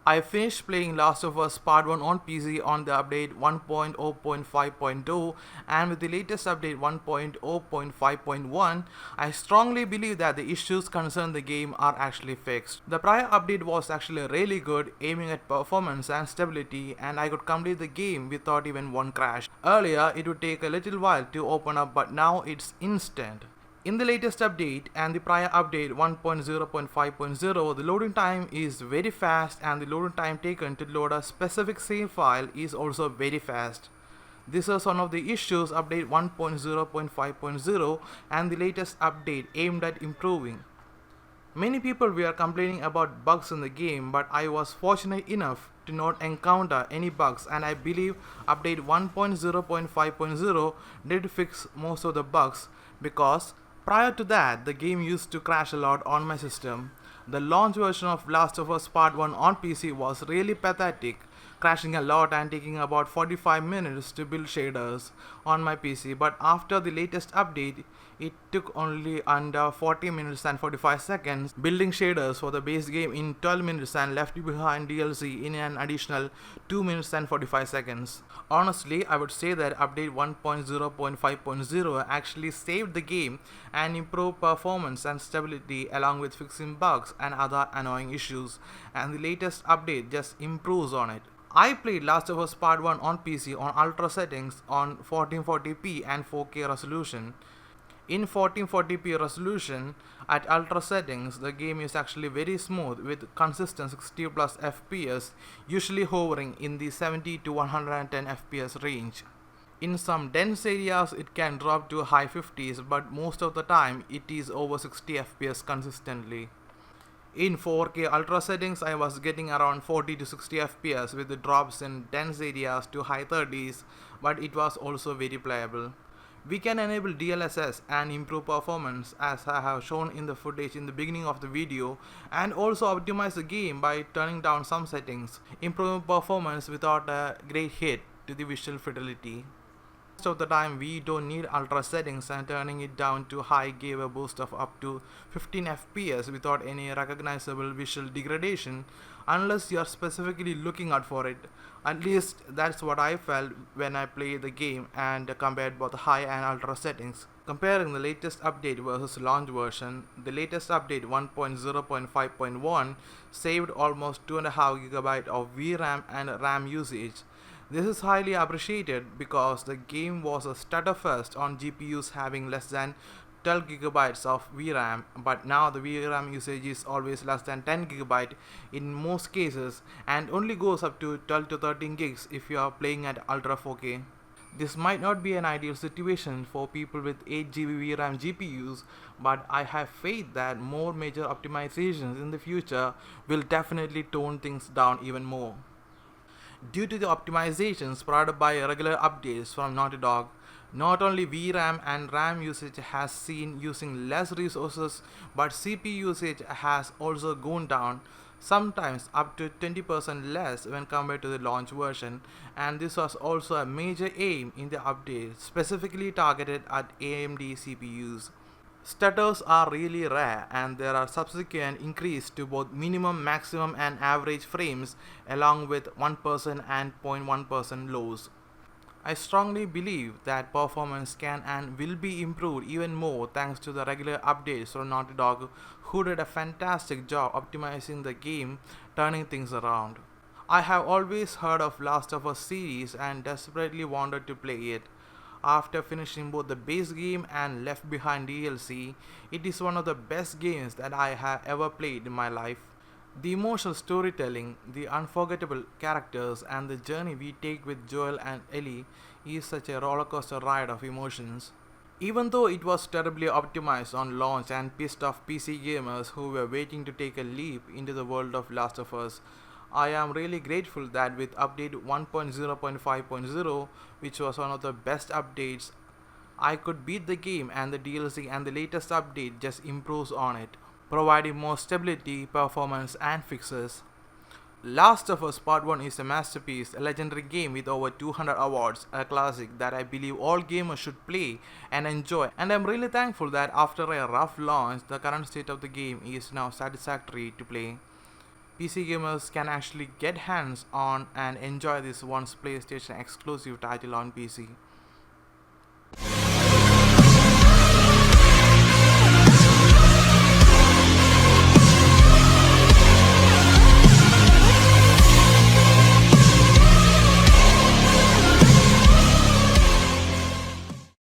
I finished playing Last of Us Part 1 on PC on the update 1.0.5.2, and with the latest update 1.0.5.1, I strongly believe that the issues concerning the game are actually fixed. The prior update was actually really good, aiming at performance and stability, and I could complete the game without even one crash. Earlier, it would take a little while to open up, but now it's instant. In the latest update and the prior update 1.0.5.0, the loading time is very fast and the loading time taken to load a specific save file is also very fast. This is one of the issues update 1.0.5.0 and the latest update aimed at improving. Many people were complaining about bugs in the game, but I was fortunate enough to not encounter any bugs, and I believe update 1.0.5.0 did fix most of the bugs because prior to that the game used to crash a lot on my system. The launch version of Last of Us Part 1 on PC was really pathetic, crashing a lot and taking about 45 minutes to build shaders on my PC, but after the latest update, it took only under 40 minutes and 45 seconds, building shaders for the base game in 12 minutes and left behind DLC in an additional 2 minutes and 45 seconds. Honestly, I would say that update 1.0.5.0 actually saved the game and improved performance and stability along with fixing bugs and other annoying issues, and the latest update just improves on it. I played Last of Us Part 1 on PC on ultra settings on 1440p and 4K resolution. In 1440p resolution at ultra settings, the game is actually very smooth with consistent 60 plus FPS, usually hovering in the 70 to 110 FPS range. In some dense areas it can drop to high 50s, but most of the time it is over 60 FPS consistently. In 4K ultra settings, I was getting around 40 to 60 FPS with the drops in dense areas to high 30s, but it was also very playable. We can enable DLSS and improve performance as I have shown in the footage in the beginning of the video, and also optimize the game by turning down some settings, improving performance without a great hit to the visual fidelity. Most of the time we don't need ultra settings, and turning it down to high gave a boost of up to 15 FPS without any recognizable visual degradation unless you are specifically looking out for it. At least that's what I felt when I played the game and compared both high and ultra settings. Comparing the latest update versus launch version, the latest update 1.0.5.1 saved almost 2.5 GB of VRAM and RAM usage. This is highly appreciated because the game was a stutter fest on GPUs having less than 12 GB of VRAM, but now the VRAM usage is always less than 10 GB in most cases and only goes up to 12 to 13 gigs if you are playing at Ultra 4K. This might not be an ideal situation for people with 8 GB VRAM GPUs, but I have faith that more major optimizations in the future will definitely tone things down even more. Due to the optimizations provided by regular updates from Naughty Dog, not only VRAM and RAM usage has seen using less resources, but CPU usage has also gone down, sometimes up to 20% less when compared to the launch version, and this was also a major aim in the update, specifically targeted at AMD CPUs. Stutters are really rare, and there are subsequent increase to both minimum, maximum and average frames along with 1% and 0.1% lows. I strongly believe that performance can and will be improved even more thanks to the regular updates from Naughty Dog, who did a fantastic job optimizing the game, turning things around. I have always heard of Last of Us series and desperately wanted to play it. After finishing both the base game and Left Behind DLC, it is one of the best games that I have ever played in my life. The emotional storytelling, the unforgettable characters, and the journey we take with Joel and Ellie is such a rollercoaster ride of emotions. Even though it was terribly optimized on launch and pissed off PC gamers who were waiting to take a leap into the world of Last of Us, I am really grateful that with update 1.0.5.0, which was one of the best updates, I could beat the game, and the DLC and the latest update just improves on it, providing more stability, performance and fixes. Last of Us Part 1 is a masterpiece, a legendary game with over 200 awards, a classic that I believe all gamers should play and enjoy, and I'm really thankful that after a rough launch, the current state of the game is now satisfactory to play. PC gamers can actually get hands on and enjoy this once PlayStation exclusive title on PC.